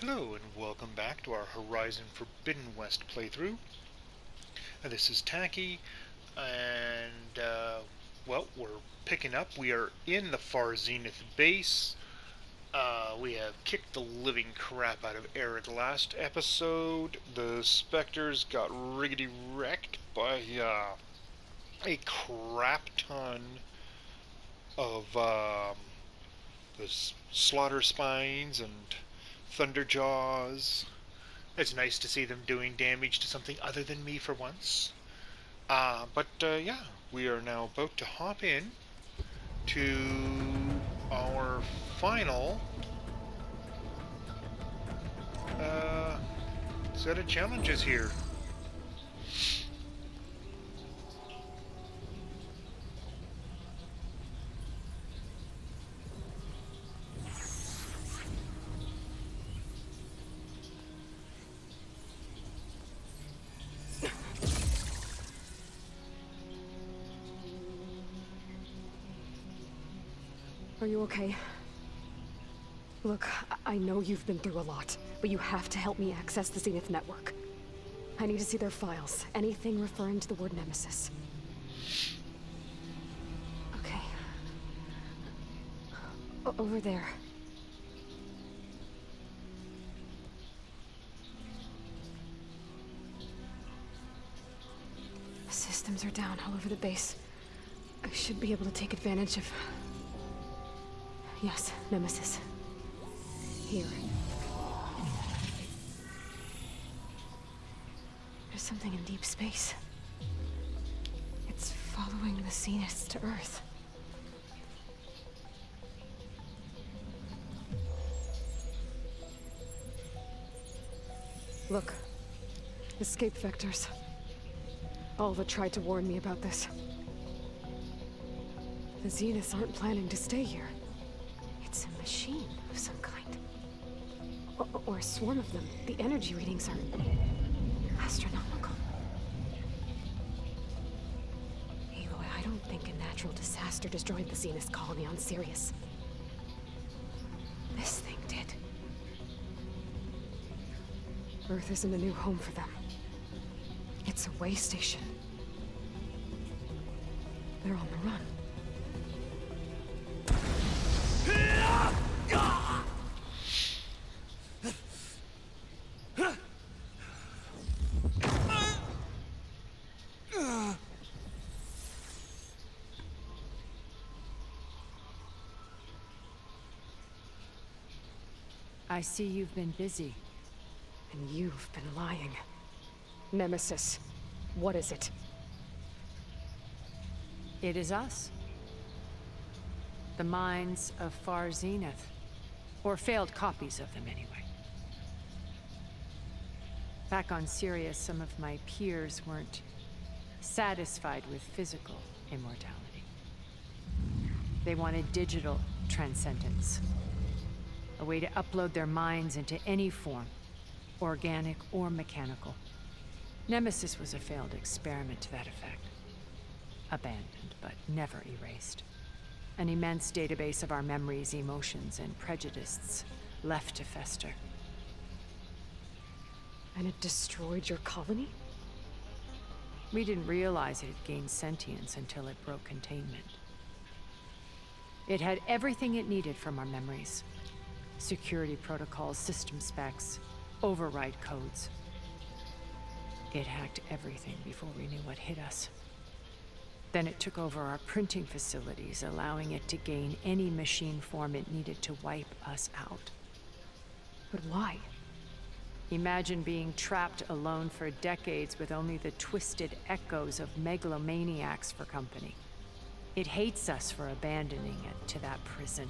Hello and welcome back to our Horizon Forbidden West playthrough. This is Tacky, and well, we're picking up. We are in the Far Zenith base. We have kicked the living crap out of Eric last episode. The Spectres got riggedy wrecked by a crap ton of the slaughter spines and Thunderjaws. It's nice to see them doing damage to something other than me for once. But yeah, we are now about to hop in to our final set of challenges here. Are you okay? Look, I know you've been through a lot, but you have to help me access the Zenith network. I need to see their files, anything referring to the word Nemesis. Okay. Over there. Systems are down all over the base. I should be able to take advantage of... Yes, Nemesis. Here. There's something in deep space. It's following the Zeniths to Earth. Look. Escape vectors. Alva tried to warn me about this. The Zeniths aren't planning to stay here. It's a machine of some kind. Or a swarm of them. The energy readings are astronomical. Aloy, I don't think a natural disaster destroyed the Zenith colony on Sirius. This thing did. Earth isn't a new home for them. It's a way station. They're on the run. I see you've been busy. And you've been lying. Nemesis, what is it? It is us. The minds of Far Zenith. Or failed copies of them, anyway. Back on Sirius, some of my peers weren't satisfied with physical immortality. They wanted digital transcendence. A way to upload their minds into any form, organic or mechanical. Nemesis was a failed experiment to that effect. Abandoned, but never erased. An immense database of our memories, emotions, and prejudices left to fester. And it destroyed your colony? We didn't realize it had gained sentience until it broke containment. It had everything it needed from our memories. Security protocols, system specs, override codes. It hacked everything before we knew what hit us. Then it took over our printing facilities, allowing it to gain any machine form it needed to wipe us out. But why? Imagine being trapped alone for decades with only the twisted echoes of megalomaniacs for company. It hates us for abandoning it to that prison.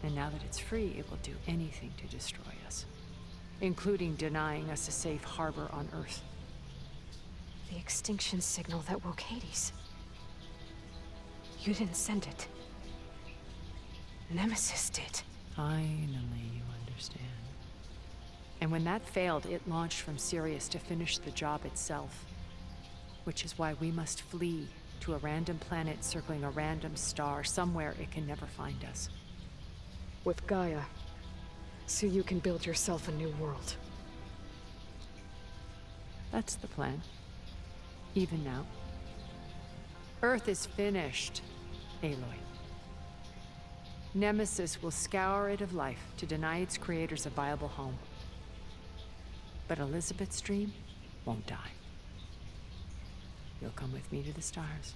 And now that it's free, it will do anything to destroy us, including denying us a safe harbor on Earth. The extinction signal that woke Hades. You didn't send it. Nemesis did. Finally, you understand. And when that failed, it launched from Sirius to finish the job itself. Which is why we must flee to a random planet circling a random star, somewhere it can never find us. With Gaia, So you can build yourself a new world. That's the plan. Even now. Earth is finished, Aloy. Nemesis will scour it of life to deny its creators a viable home. But Elizabeth's dream won't die. You'll come with me to the stars.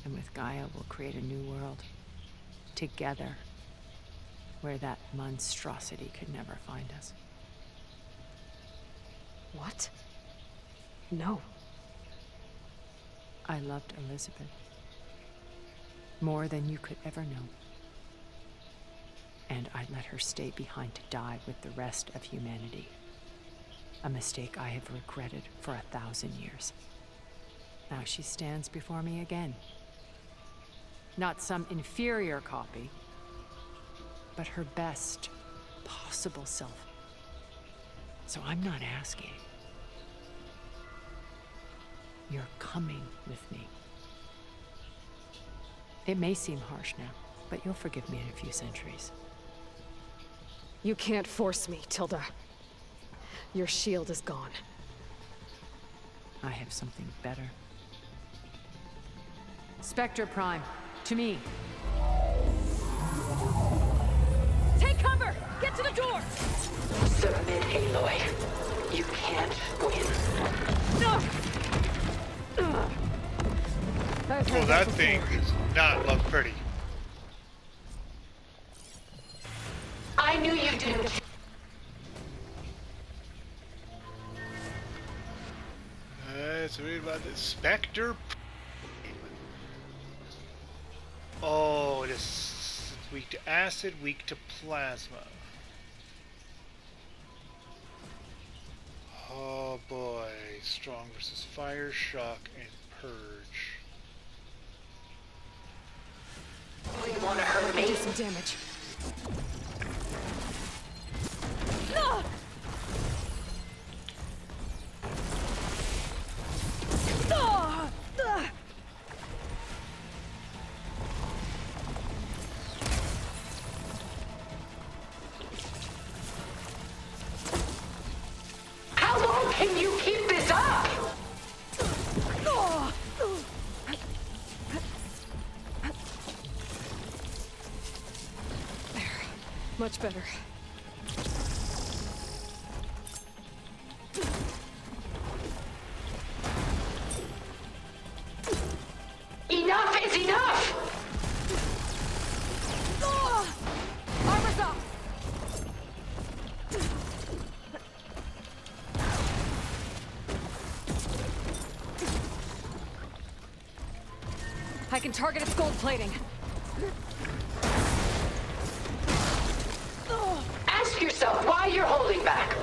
And with Gaia, we'll create a new world. Together. Where that monstrosity could never find us. What? No. I loved Elizabeth. More than you could ever know. And I let her stay behind to die with the rest of humanity. A mistake I have regretted for 1,000 years. Now she stands before me again. Not some inferior copy, but her best possible self. So I'm not asking. You're coming with me. It may seem harsh now, but you'll forgive me in a few centuries. You can't force me, Tilda. Your shield is gone. I have something better. Spectre Prime, to me. Take cover! Get to the door! Submit, Aloy. You can't win. No! Oh, that thing does not look pretty. I knew you didn't. Let's read about the Spectre. Oh, it is weak to acid, weak to plasma. Oh boy, strong versus fire, shock, and purge. You want to hurt me? Do some damage. How long can you keep this up? There. Much better. Enough is enough! Armor's up! I can target its gold plating. Ask yourself why you're holding back.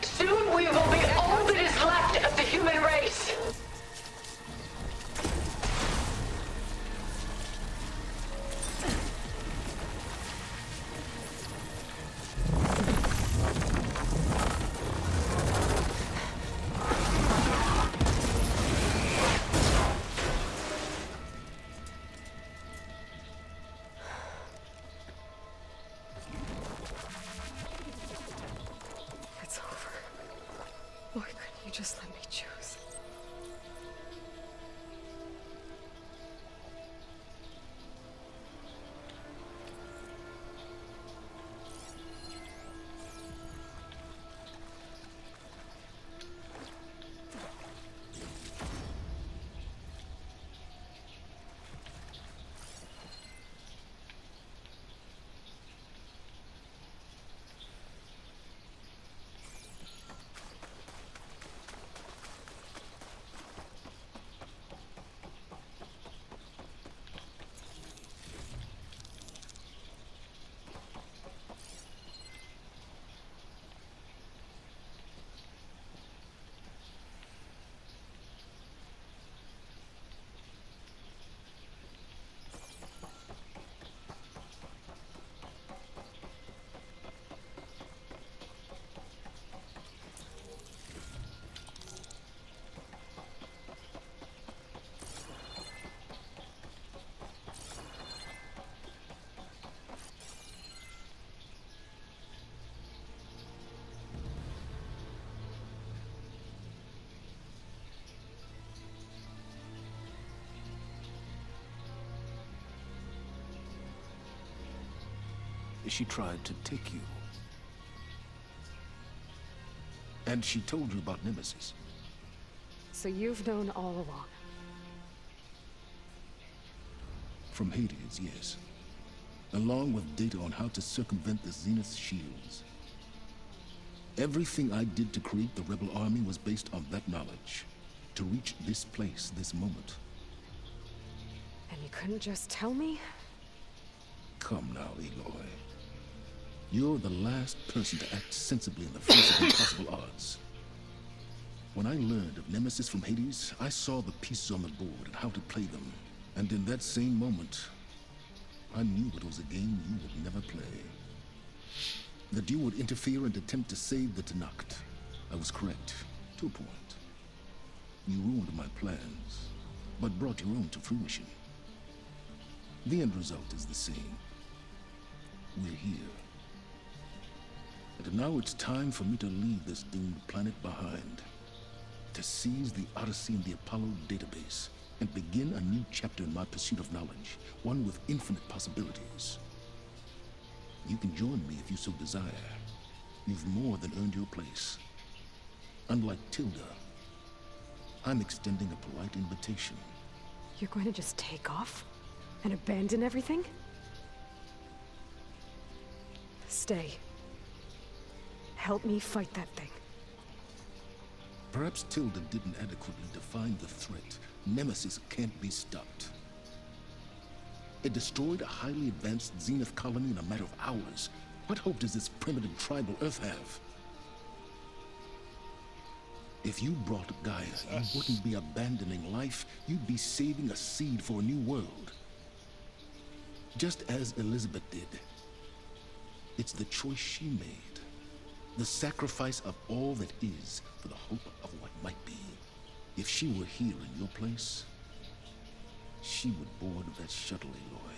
Soon we will be all that is left of the human race. It's over. Why couldn't you just let me choose? She tried to take you. And she told you about Nemesis. So you've known all along. From Hades, yes. Along with data on how to circumvent the Zenith's shields. Everything I did to create the Rebel Army was based on that knowledge. To reach this place, this moment. And you couldn't just tell me? Come now, Aloy. You're the last person to act sensibly in the face of impossible odds. When I learned of Nemesis from Hades, I saw the pieces on the board and how to play them. And in that same moment, I knew it was a game you would never play. That you would interfere and attempt to save the Tenakth. I was correct, to a point. You ruined my plans, but brought your own to fruition. The end result is the same. We're here. And now it's time for me to leave this doomed planet behind. To seize the Odyssey and the Apollo database, and begin a new chapter in my pursuit of knowledge, one with infinite possibilities. You can join me if you so desire. You've more than earned your place. Unlike Tilda, I'm extending a polite invitation. You're going to just take off? And abandon everything? Stay. Help me fight that thing. Perhaps Tilda didn't adequately define the threat. Nemesis can't be stopped. It destroyed a highly advanced Zenith colony in a matter of hours. What hope does this primitive tribal Earth have? If you brought Gaia, you wouldn't be abandoning life. You'd be saving a seed for a new world. Just as Elizabeth did. It's the choice she made. The sacrifice of all that is for the hope of what might be. If she were here in your place, she would board that shuttle, Aloy.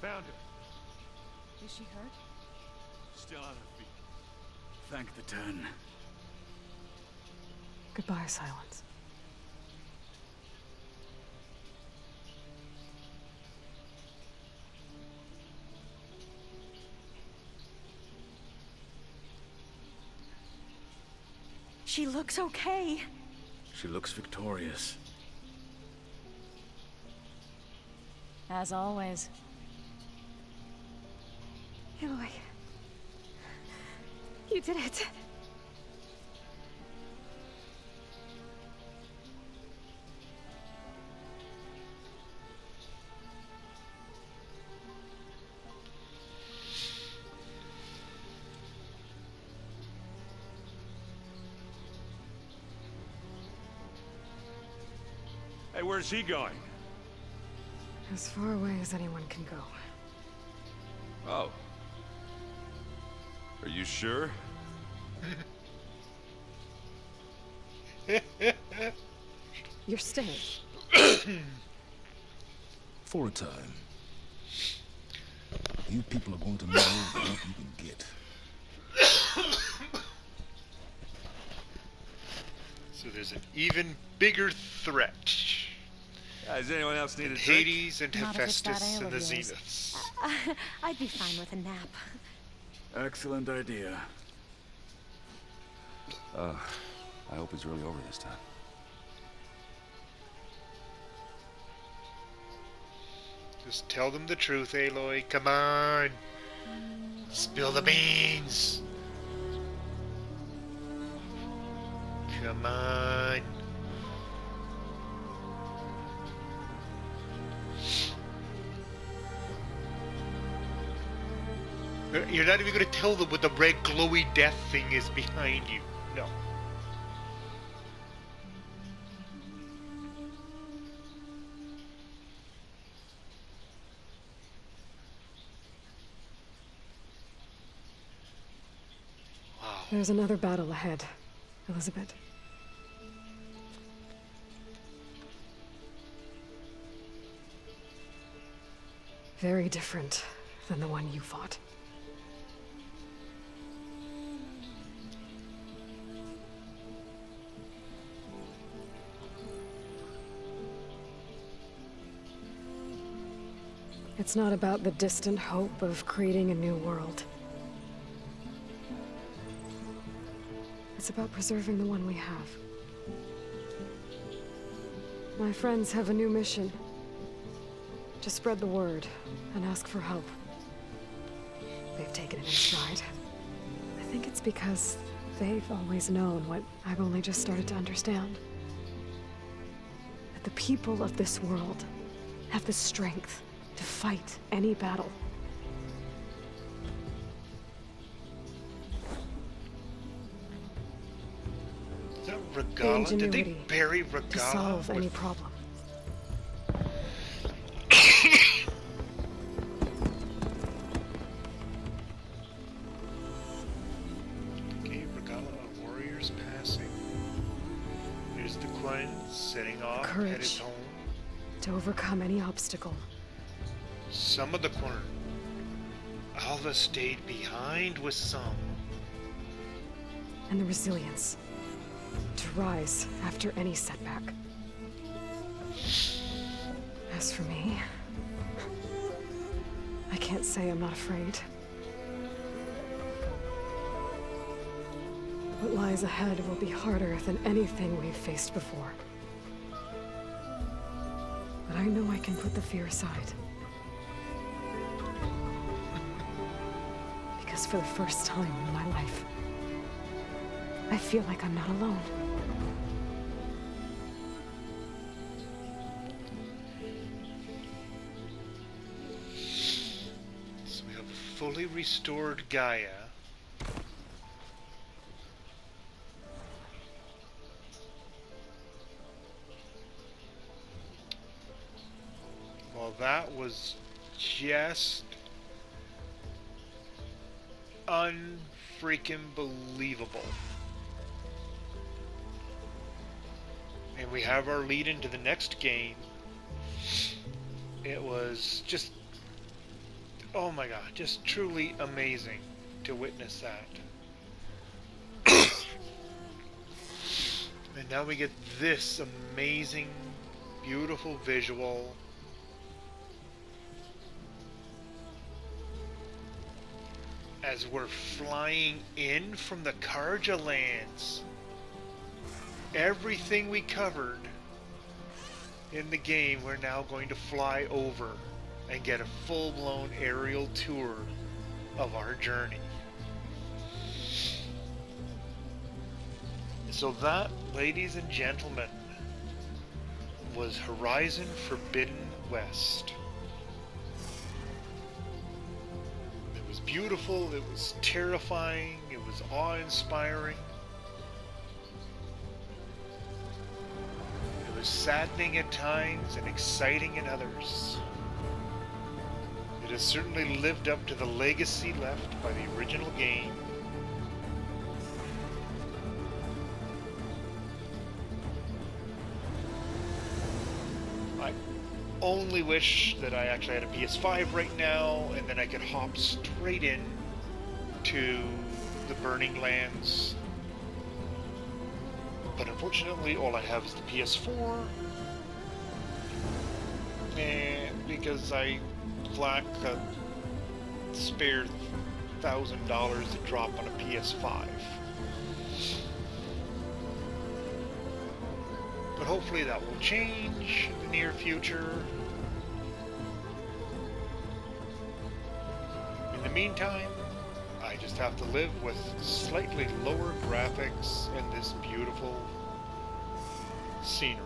Found her. Is she hurt? Still on her feet. Thank the Ten. Goodbye, Silence. She looks okay. She looks victorious. As always. Aloy. You did it. Hey, where's he going? As far away as anyone can go. Oh. Are you sure? You're staying. For a time. You people are going to know the help you can get. So there's an even bigger threat. Does anyone else need a drink? Hades and Not if it's that Hephaestus ale and the of yours. Zeniths. I'd be fine with a nap. Excellent idea. I hope it's really over this time. Just tell them the truth, Aloy. Come on. Spill the beans. Come on. You're not even going to tell them what the red glowy death thing is behind you. No. Wow. There's another battle ahead, Elizabeth. Very different than the one you fought. It's not about the distant hope of creating a new world. It's about preserving the one we have. My friends have a new mission. To spread the word and ask for help. They've taken it in stride. I think it's because they've always known what I've only just started to understand. That the people of this world have the strength to fight any battle. Is that Regala? Did they ingenuity bury Regala? to solve any problem. Okay, Regala, a warrior's passing. Here's the Quinn setting off, Courage. headed home. To overcome any obstacle. Some of the Quinn. Alva stayed behind with some. And the resilience to rise after any setback. As for me, I can't say I'm not afraid. What lies ahead will be harder than anything we've faced before. But I know I can put the fear aside. Because for the first time in my life, I feel like I'm not alone. So we have a fully restored Gaia. Well, that was just unfreaking believable. And we have our lead into the next game. It was just, oh my god, just truly amazing to witness that. And now we get this amazing, beautiful visual. As we're flying in from the Karja lands. Everything we covered in the game, we're now going to fly over and get a full-blown aerial tour of our journey. So that, ladies and gentlemen, was Horizon Forbidden West. It was beautiful, it was terrifying, it was awe-inspiring. It was saddening at times and exciting at others. It has certainly lived up to the legacy left by the original game. I only wish that I actually had a PS5 right now, and then I could hop straight in to the Burning Lands. But unfortunately, all I have is the PS4, and because I lack a spare $1,000 to drop on a PS5. But hopefully that will change in the near future. In the meantime, I just have to live with slightly lower graphics and this beautiful scenery.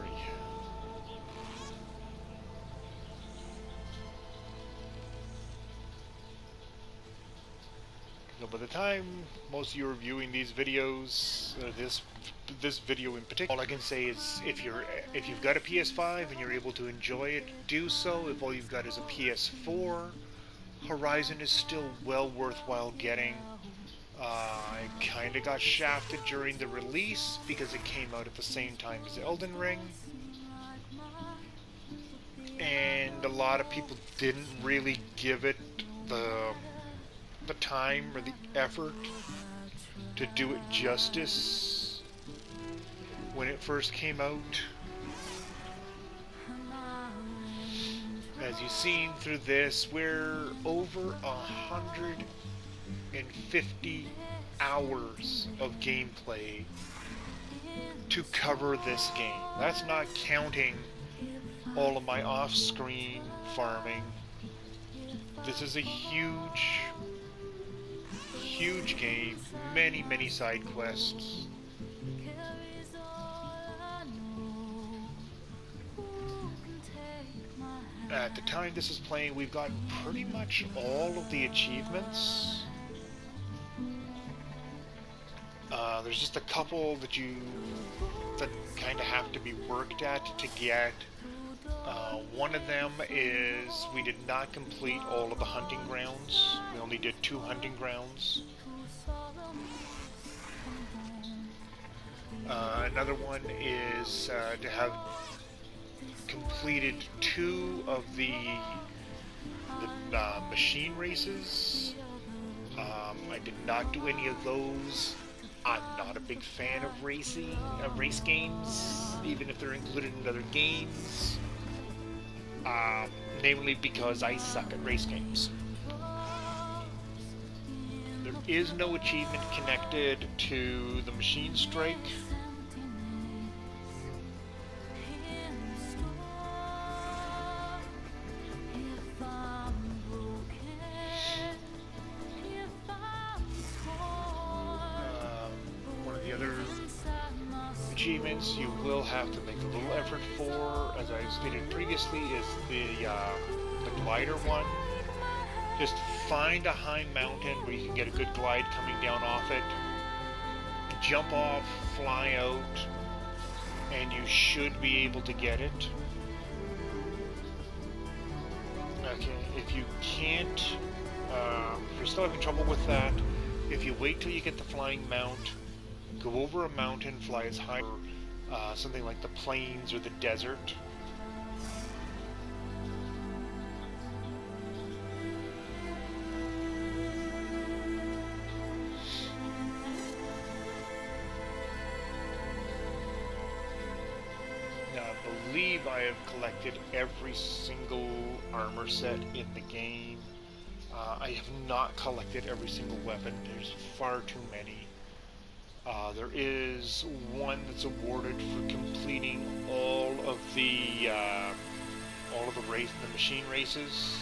So by the time most of you are viewing these videos, this video in particular, all I can say is if you've got a PS5 and you're able to enjoy it, do so. If all you've got is a PS4, Horizon is still well worthwhile getting. I kind of got shafted during the release because it came out at the same time as Elden Ring. And a lot of people didn't really give it the time or the effort to do it justice when it first came out. As you've seen through this, we're over 150 hours of gameplay to cover this game. That's not counting all of my off-screen farming. This is a huge game, many side quests. At the time this is playing, we've gotten pretty much all of the achievements. There's just a couple that kind of have to be worked at to get. One of them is we did not complete all of the hunting grounds. We only did 2 hunting grounds. Another one is to have completed 2 of the machine races. I did not do any of those. I'm not a big fan of race games, even if they're included in other games. Namely because I suck at race games. There is no achievement connected to the machine strike. One of the other achievements you will have to make a little effort for, as I stated previously, is the glider one. Just find a high mountain where you can get a good glide coming down off it. Jump off, fly out, and you should be able to get it. Okay, if you can't, if you're still having trouble with that, if you wait till you get the flying mount, go over a mountain, fly as high as something like the plains or the desert. Now, I believe I have collected every single armor set in the game. I have not collected every single weapon. There's far too many. There is one that's awarded for completing all of the machine races.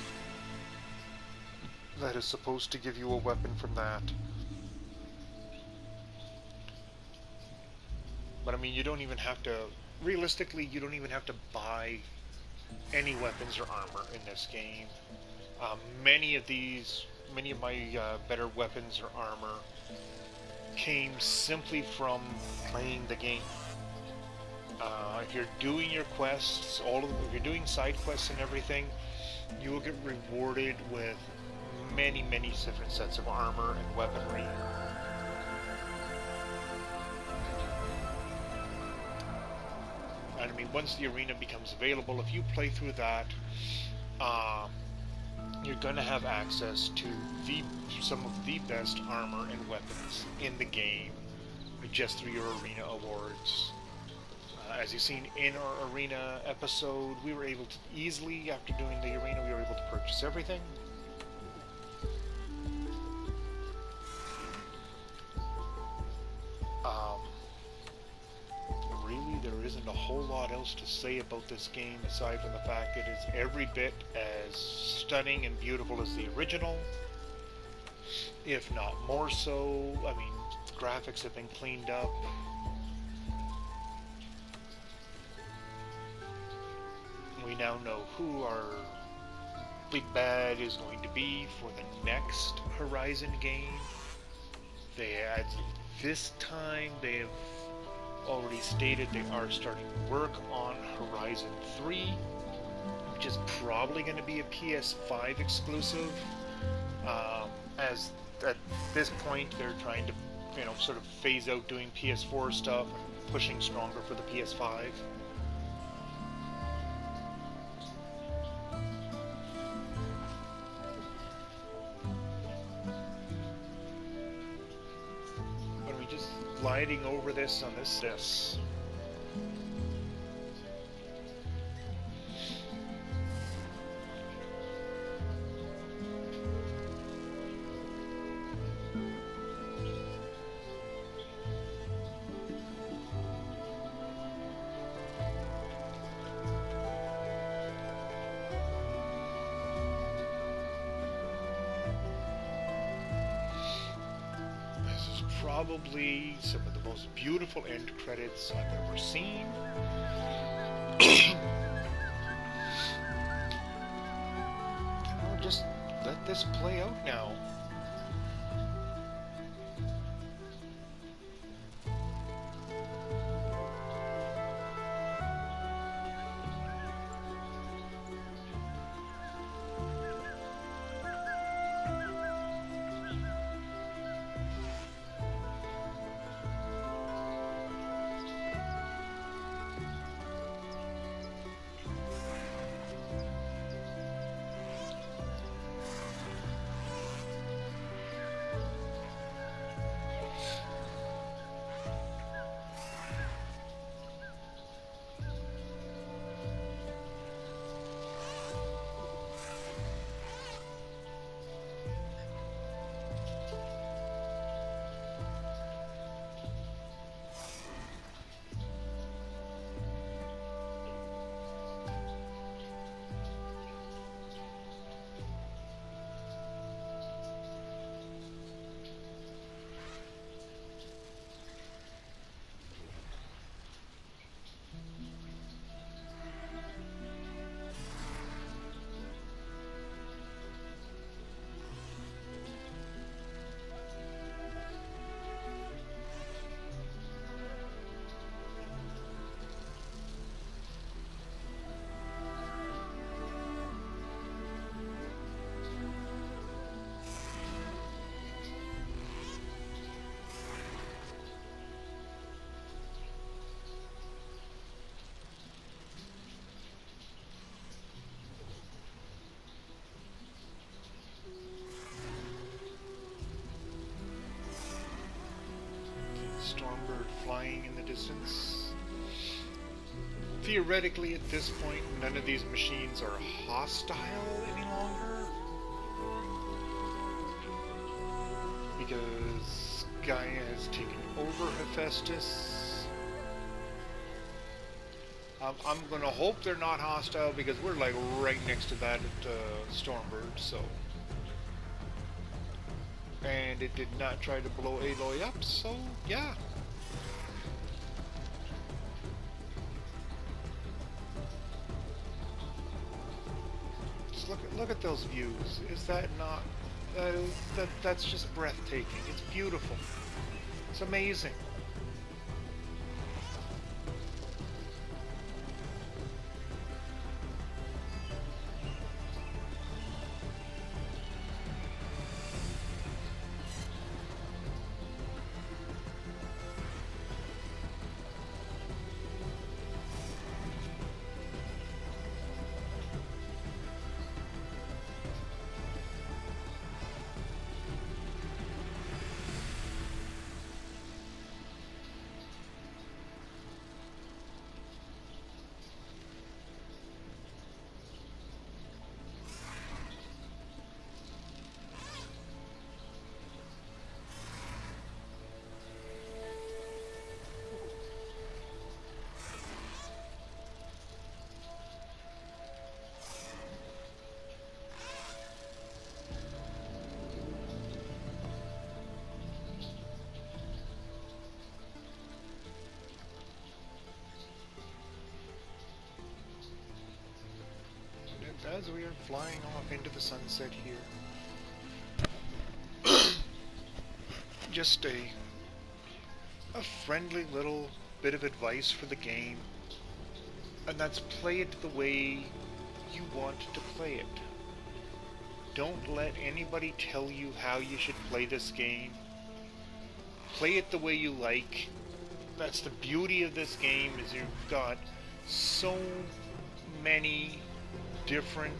That is supposed to give you a weapon from that. But I mean, you don't even have to. Realistically, you don't even have to buy any weapons or armor in this game. Many of my better weapons or armor came simply from playing the game. If you're doing your quests, if you're doing side quests and everything, you will get rewarded with many different sets of armor and weaponry. And I mean, once the arena becomes available, if you play through that, you're going to have access to some of the best armor and weapons in the game just through your arena awards. As you've seen in our arena episode, we were able to easily, after doing the arena, we were able to purchase everything. Really, there isn't a whole lot else to say about this game aside from the fact that it's every bit as stunning and beautiful as the original, if not more so. I mean, graphics have been cleaned up. We now know who our big bad is going to be for the next Horizon game. This time they have already stated they are starting work on Horizon 3, which is probably going to be a PS5 exclusive. As at this point they're trying to, sort of phase out doing PS4 stuff and pushing stronger for the PS5. Gliding over this on this. probably some of the most beautiful end credits I've ever seen. I'll just let this play out now. Stormbird flying in the distance. Theoretically, at this point, none of these machines are hostile any longer, because Gaia has taken over Hephaestus. I'm gonna hope they're not hostile, because we're like right next to that at Stormbird, so. And it did not try to blow Aloy up, so yeah. Just look at those views. Is that not that's just breathtaking. It's beautiful. It's amazing. As we are flying off into the sunset here, just a friendly little bit of advice for the game, and that's play it the way you want to play it. Don't let anybody tell you how you should play this game. Play it the way you like. That's the beauty of this game, is you've got so many different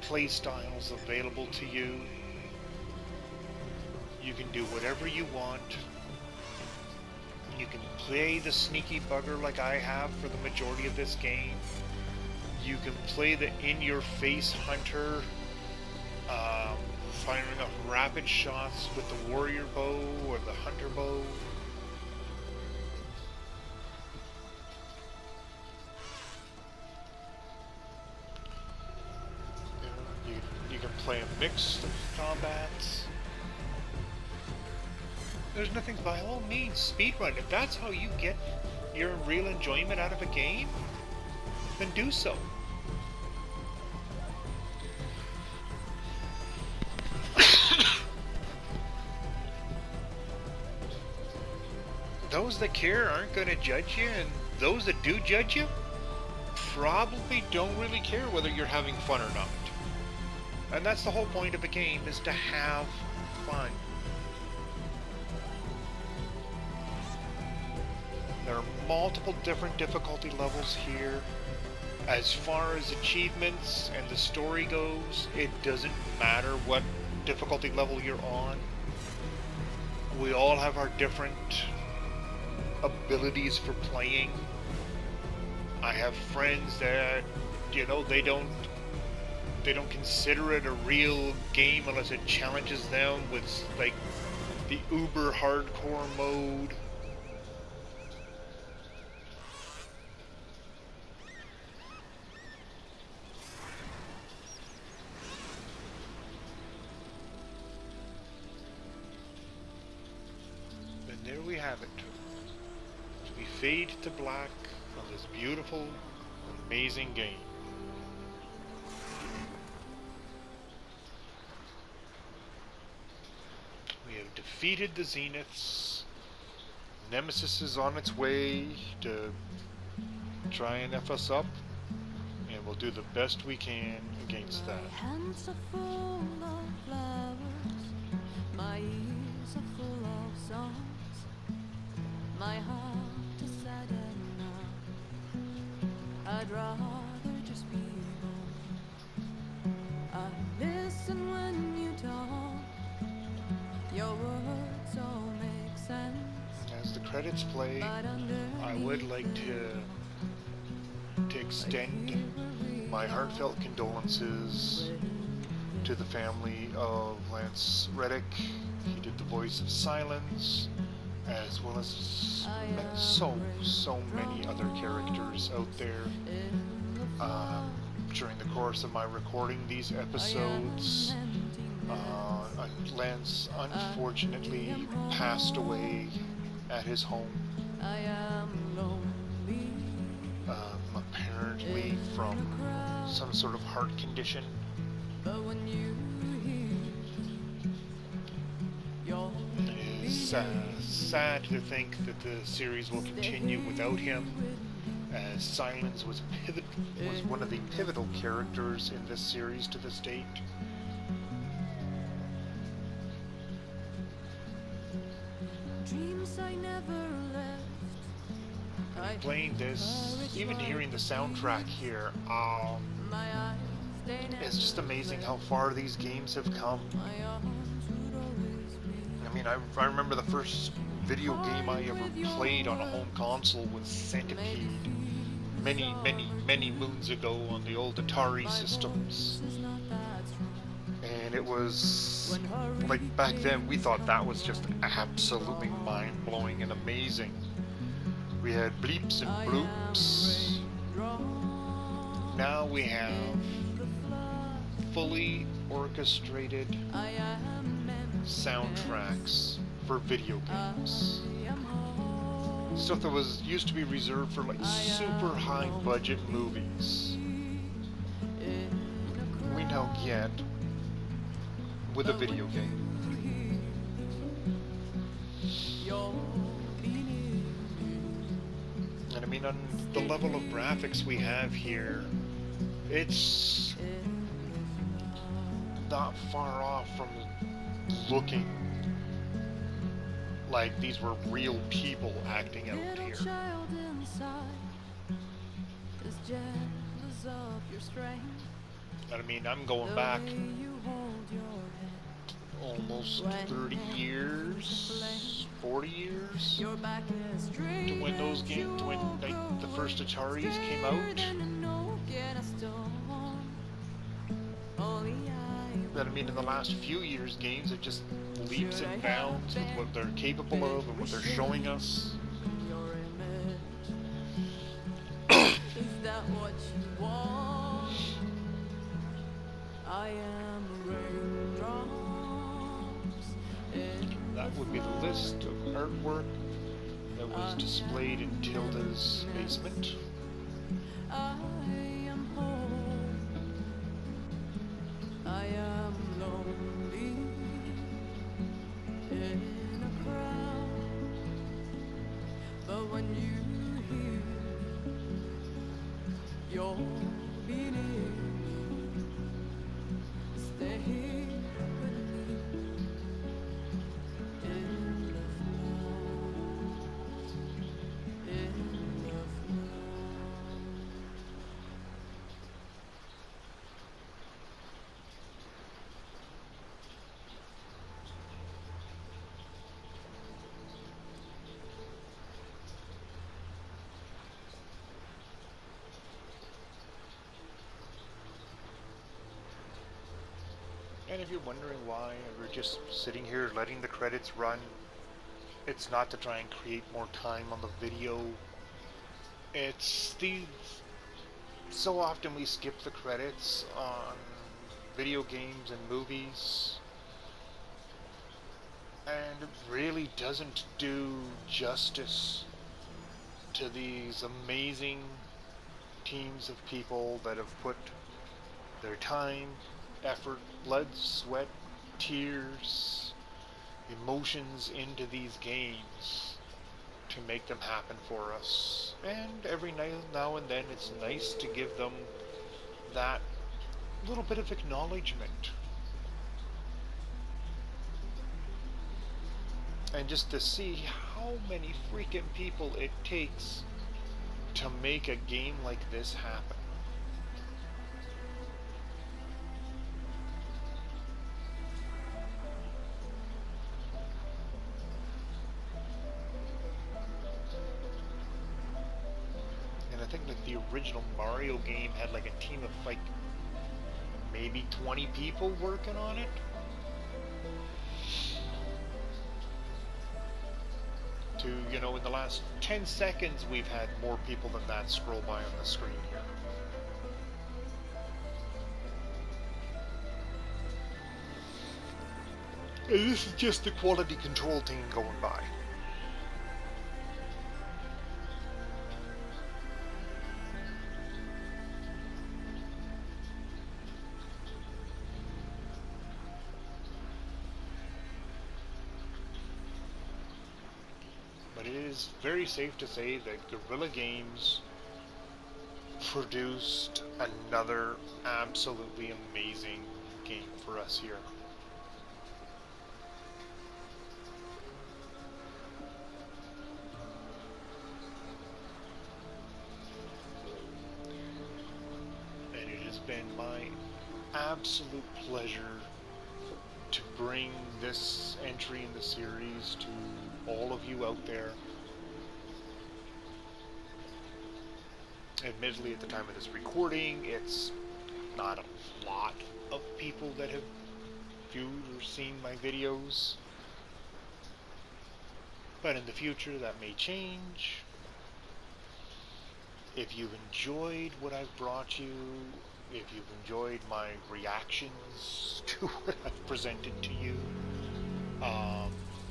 play styles available to you. You can do whatever you want. You can play the sneaky bugger like I have for the majority of this game. You can play the in-your-face hunter, firing off rapid shots with the warrior bow or the hunter bow. You can play a mix of combats. There's nothing, by all means, speedrun. If that's how you get your real enjoyment out of a game, then do so. Those that care aren't going to judge you, and those that do judge you probably don't really care whether you're having fun or not. And that's the whole point of a game, is to have fun. There are multiple different difficulty levels here. As far as achievements and the story goes, it doesn't matter what difficulty level you're on. We all have our different abilities for playing. I have friends that, you know, they don't consider it a real game unless it challenges them with like the uber hardcore mode. And there we have it. We fade to black on this beautiful, amazing game. We have defeated the Zeniths. Nemesis is on its way to try and F us up, and we'll do the best we can against that. Hands are full of flowers, my ears are full of songs, my heart is sad and numb. I'd rather just be home. I listen when you talk, your words all make sense. As the credits play, I would like to extend my heartfelt condolences to the family of Lance Reddick. He did the voice of Silence, as well as so many other characters out there. During the course of my recording these episodes, Lance unfortunately passed away at his home. Apparently from some sort of heart condition. It is sad to think that the series will continue without him, as Silence was one of the pivotal characters in this series to this date. Dreams I never left. Playing this, even hearing the soundtrack here, it's just amazing how far these games have come. I mean, I remember the first video game I ever played on a home console was Centipede, many moons ago on the old Atari systems. And it was, like, back then we thought that was just absolutely mind-blowing and amazing. We had bleeps and bloops. Now we have fully orchestrated soundtracks for video games. Stuff that used to be reserved for like super high budget movies, we now get with a video game. And I mean, on the level of graphics we have here, it's not far off from looking like these were real people acting out here. And I mean, I'm going back almost 30 years, 40 years to when those games, when like, the first Ataris came out. But I mean, in the last few years, games have just leaps and bounds with what they're capable of and what they're showing us. Is that what you want? I am raindrops. That that would be the list of artwork that was displayed in Tilda's basement. I am home. I am lonely in a crowd. But when you hear you'll be near me, stay with me in the clouds, in the clouds. And if you're wondering why we're just sitting here letting the credits run, it's not to try and create more time on the video. It's so often we skip the credits on video games and movies, and it really doesn't do justice to these amazing teams of people that have put their time, effort, blood, sweat, tears, emotions into these games to make them happen for us. And every now and then it's nice to give them that little bit of acknowledgement. And just to see how many freaking people it takes to make a game like this happen. I think like the original Mario game had like a team of like maybe 20 people working on it. To, you know, in the last 10 seconds we've had more people than that scroll by on the screen here. And this is just the quality control team going by. But it is very safe to say that Guerrilla Games produced another absolutely amazing game for us here. And it has been my absolute pleasure to bring this entry in the series to all of you out there. Admittedly, at the time of this recording, it's not a lot of people that have viewed or seen my videos. But in the future, that may change. If you've enjoyed what I've brought you, if you've enjoyed my reactions to what I've presented to you,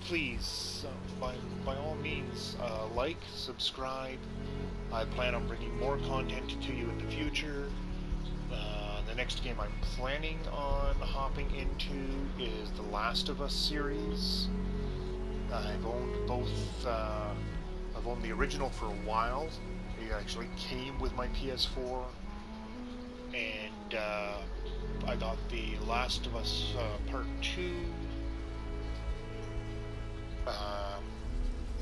please, by all means, like, subscribe. I plan on bringing more content to you in the future. The next game I'm planning on hopping into is the Last of Us series. I've owned both, I've owned the original for a while. It actually came with my PS4. And I got the Last of Us Part 2.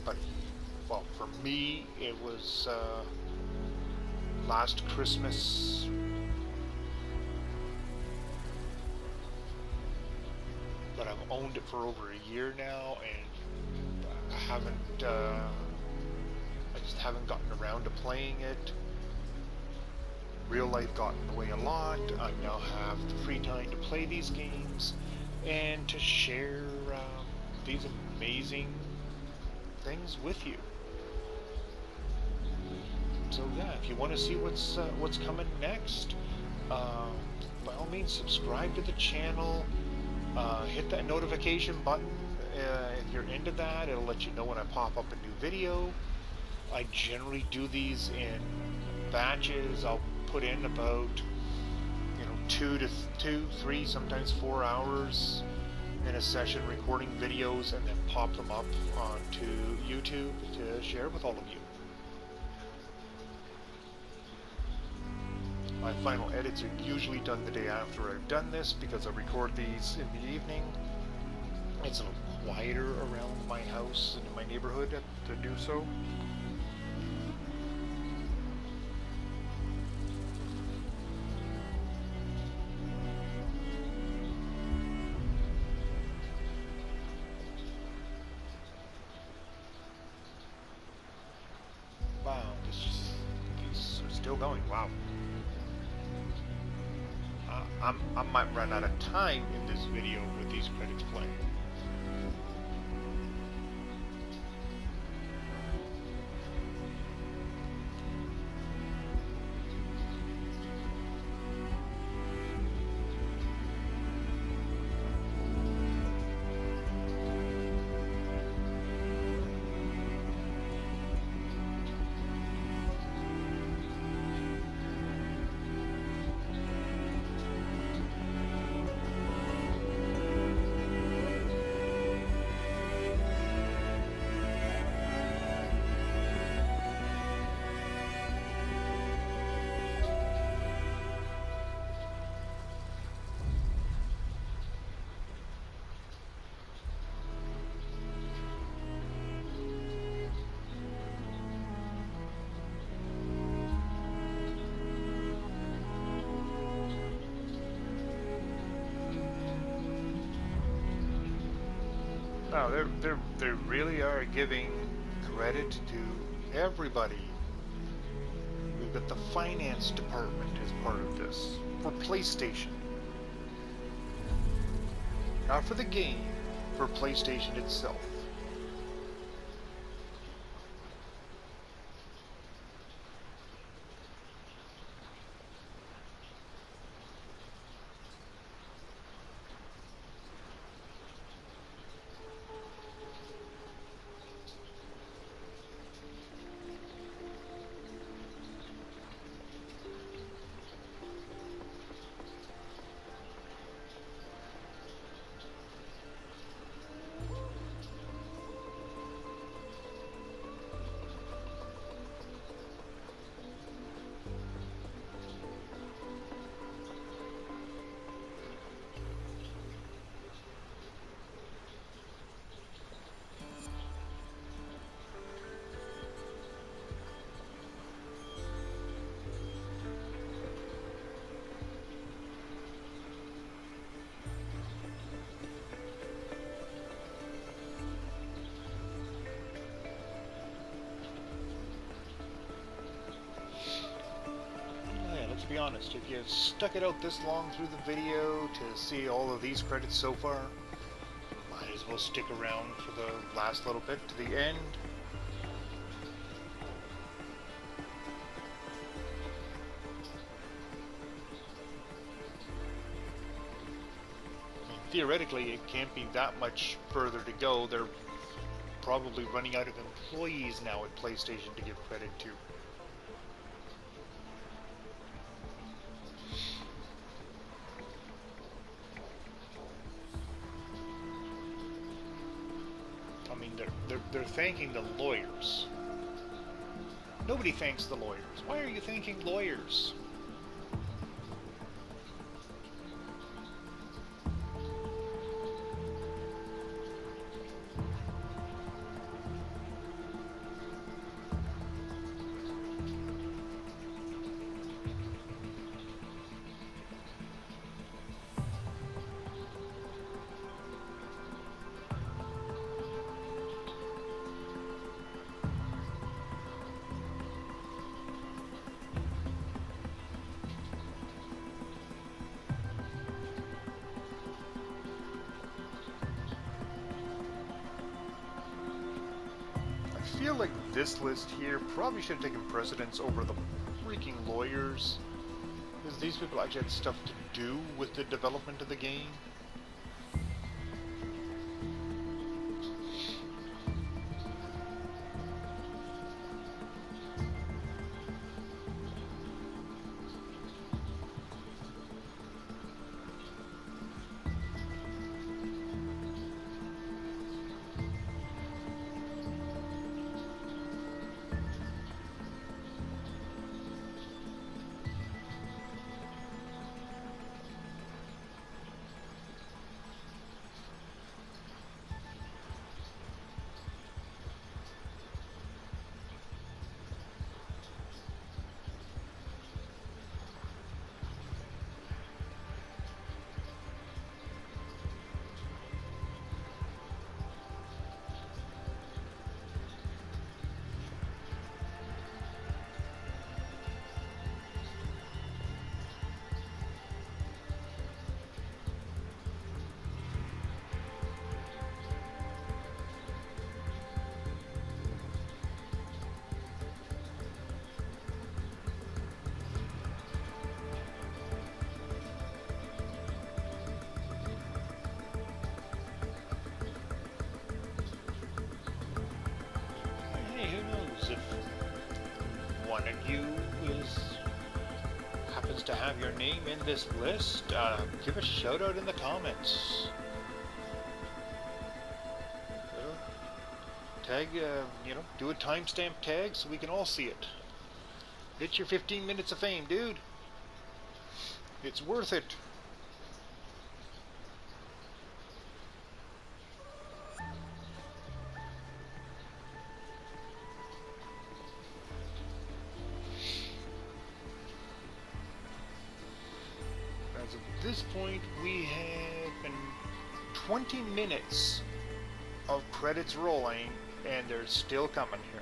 But, well, for me, it was last Christmas. But I've owned it for over a year now, and I just haven't gotten around to playing it. Real life got in the way a lot. I now have the free time to play these games and to share these amazing things with you. So yeah, if you want to see what's coming next, by all means subscribe to the channel, hit that notification button, If you're into that, it'll let you know when I pop up a new video. I generally do these in batches. I'll put in about 2 to 3, sometimes 4 hours in a session recording videos, and then pop them up onto YouTube to share with all of you. My final edits are usually done the day after I've done this, because I record these in the evening. It's a little quieter around my house and in my neighborhood to do so. Wow, these are still going. Wow. I might run out of time in this video with these credits playing. No, they really are giving credit to everybody. We've got the finance department as part of this for PlayStation. Not for the game, for PlayStation itself. Be honest, if you stuck it out this long through the video to see all of these credits so far, might as well stick around for the last little bit to the end. I mean, theoretically, it can't be that much further to go. They're probably running out of employees now at PlayStation to give credit to. They're thanking the lawyers. Nobody thanks the lawyers. Why are you thanking lawyers? I feel like this list here probably should have taken precedence over the freaking lawyers, because these people actually had stuff to do with the development of the game. of you happens to have your name in this list, give a shout out in the comments. Tag, do a timestamp tag so we can all see it. Get your 15 minutes of fame, dude. It's worth it. As of this point, we have been 20 minutes of credits rolling, and they're still coming here.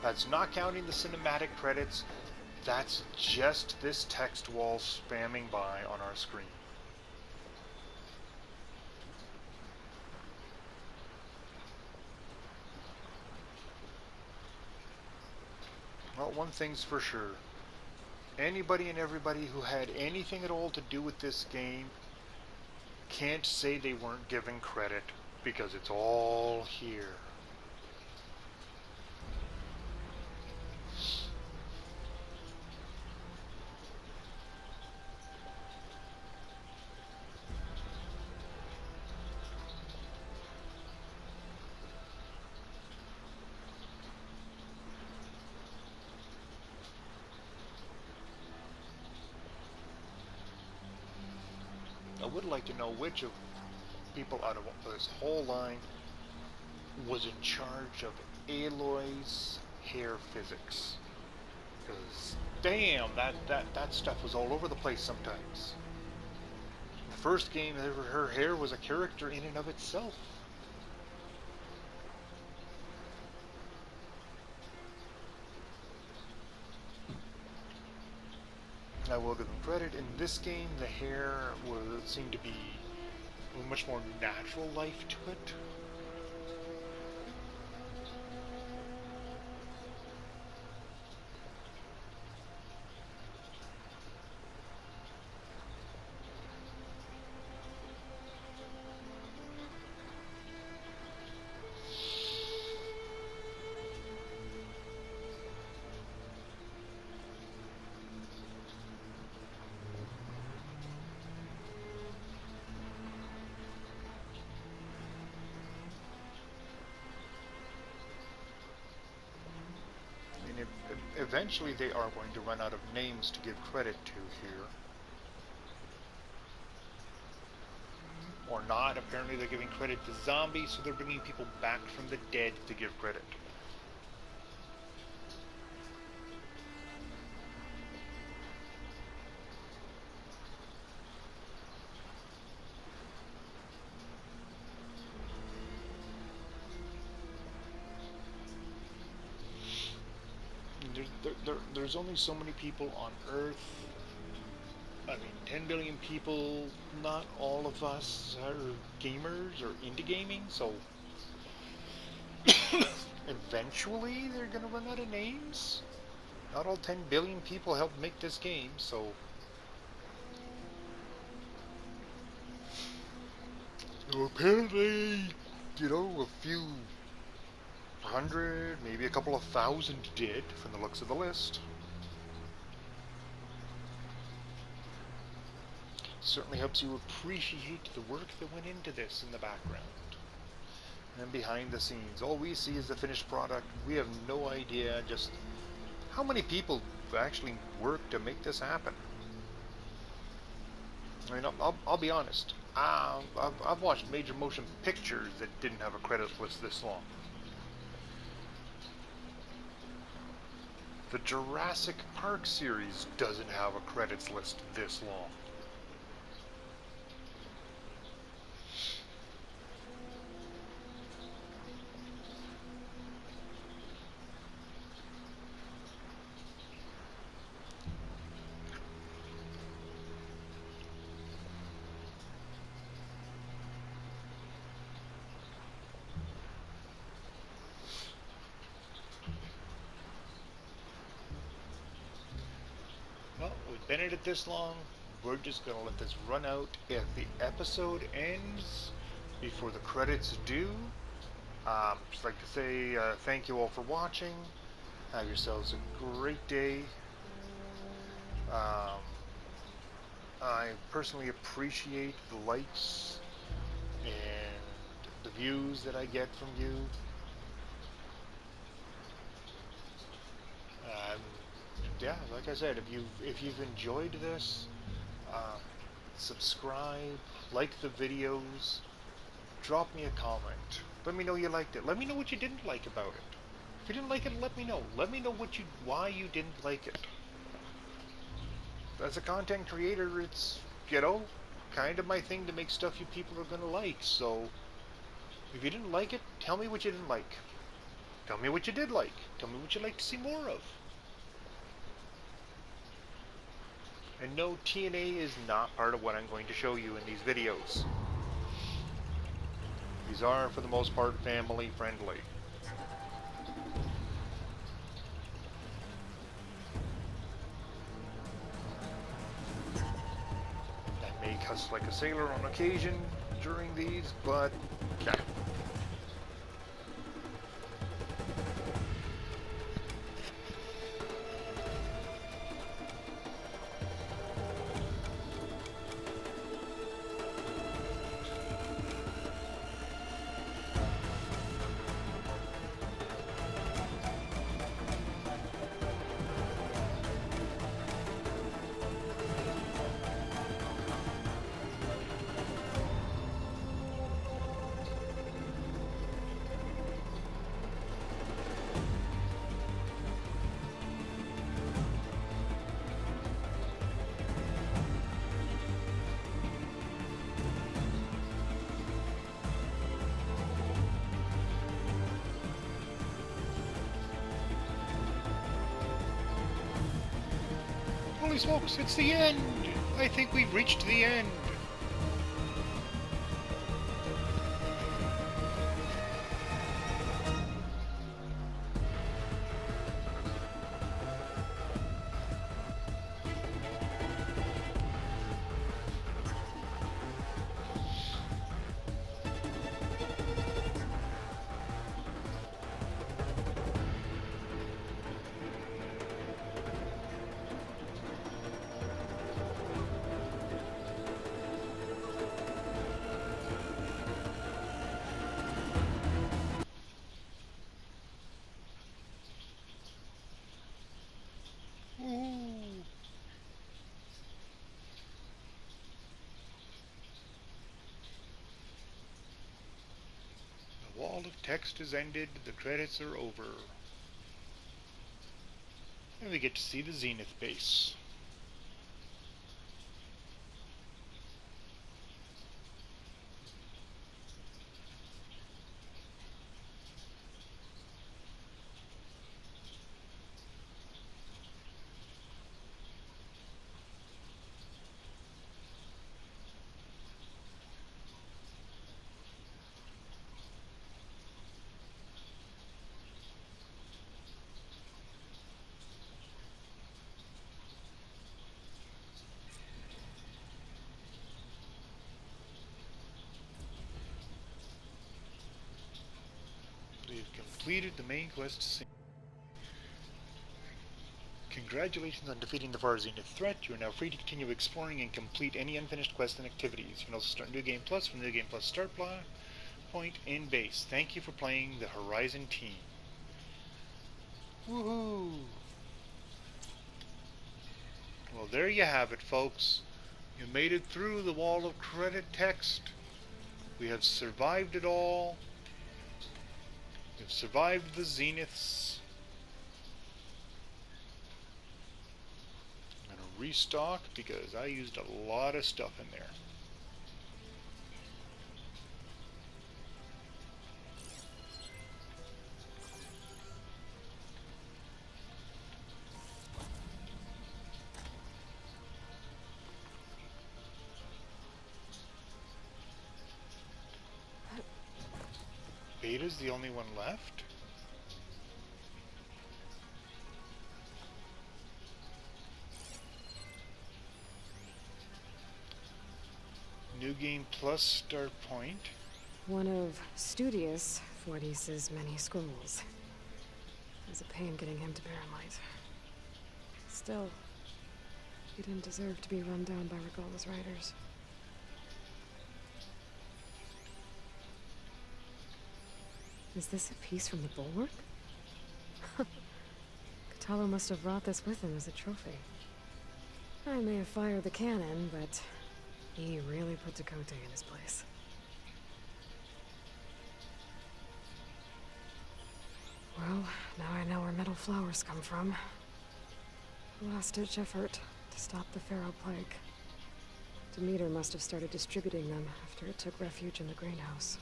That's not counting the cinematic credits. That's just this text wall spamming by on our screen. Well, one thing's for sure. Anybody and everybody who had anything at all to do with this game can't say they weren't given credit, because it's all here. I would like to know which of people out of this whole line was in charge of Aloy's hair physics. Because damn, that stuff was all over the place sometimes. The first game, her hair was a character in and of itself. I will give them credit. In this game, the hair seemed to be a much more natural life to it. Eventually they are going to run out of names to give credit to here. Or not. Apparently they're giving credit to zombies, so they're bringing people back from the dead to give credit. There's only so many people on Earth. I mean, 10 billion people, not all of us are gamers or into gaming, so eventually they're gonna run out of names. Not all 10 billion people helped make this game, so apparently, a few hundred, maybe a couple of thousand did, from the looks of the list. Certainly helps you appreciate the work that went into this in the background and behind the scenes. All we see is the finished product. We have no idea just how many people actually worked to make this happen. I mean, I'll be honest. I've watched major motion pictures that didn't have a credit list this long. The Jurassic Park series doesn't have a credits list this long. Been at it this long, we're just gonna let this run out. If the episode ends before the credits do, just like to say thank you all for watching. Have yourselves a great day. I personally appreciate the likes and the views that I get from you. Yeah, like I said, if you've enjoyed this, subscribe, like the videos, drop me a comment. Let me know you liked it. Let me know what you didn't like about it. If you didn't like it, let me know. Let me know why you didn't like it. As a content creator, it's, kind of my thing to make stuff you people are gonna like. So, if you didn't like it, tell me what you didn't like. Tell me what you did like. Tell me what you'd like to see more of. And no, TNA is not part of what I'm going to show you in these videos. These are, for the most part, family friendly. I may cuss like a sailor on occasion during these, but yeah. Holy smokes, it's the end! I think we've reached the end. The wall of text is ended, the credits are over. And we get to see the Zenith base. We've completed the main quest scene. Congratulations on defeating the far Zenith threat. You are now free to continue exploring and complete any unfinished quests and activities. You can also start New Game Plus from New Game Plus start point in base. Thank you for playing the Horizon team. Woohoo! Well, there you have it, folks. You made it through the wall of credit text. We have survived it all. We've survived the Zeniths. I'm going to restock because I used a lot of stuff in there. Beta's the only one left? New Game Plus start point. One of Studious Fortys's many scrolls. was a pain getting him to Barren-light. Still, he didn't deserve to be run down by Regalla's riders. Is this a piece from the bulwark? Katalo must have brought this with him as a trophy. I may have fired the cannon, but he really put Dakota in his place. Well, now I know where metal flowers come from. A last-ditch effort to stop the Pharaoh plague. Demeter must have started distributing them after it took refuge in the greenhouse.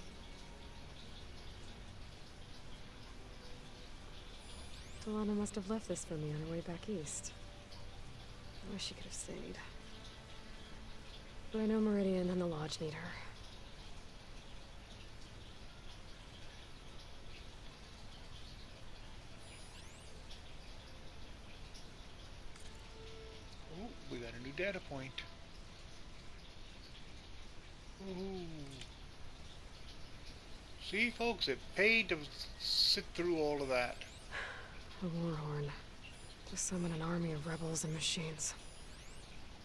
Delana must have left this for me on her way back east. I wish she could have stayed. But I know Meridian and the Lodge need her. Oh, we got a new data point. Ooh. See, folks, it paid to sit through all of that. A warhorn. To summon an army of rebels and machines.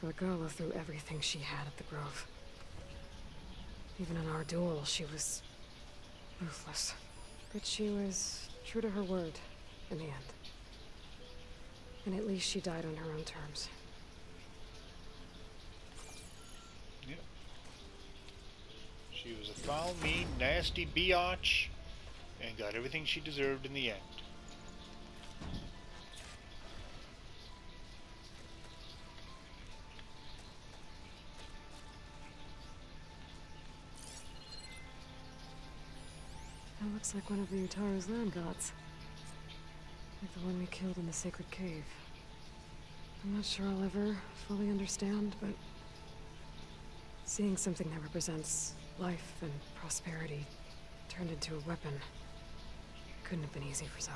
Regalla threw everything she had at the Grove. Even in our duel, she was ruthless. But she was true to her word in the end. And at least she died on her own terms. Yep. She was a foul, mean, nasty biatch, and got everything she deserved in the end. That looks like one of the Utaru's land gods. Like the one we killed in the sacred cave. I'm not sure I'll ever fully understand, but seeing something that represents life and prosperity turned into a weapon couldn't have been easy for Zoe.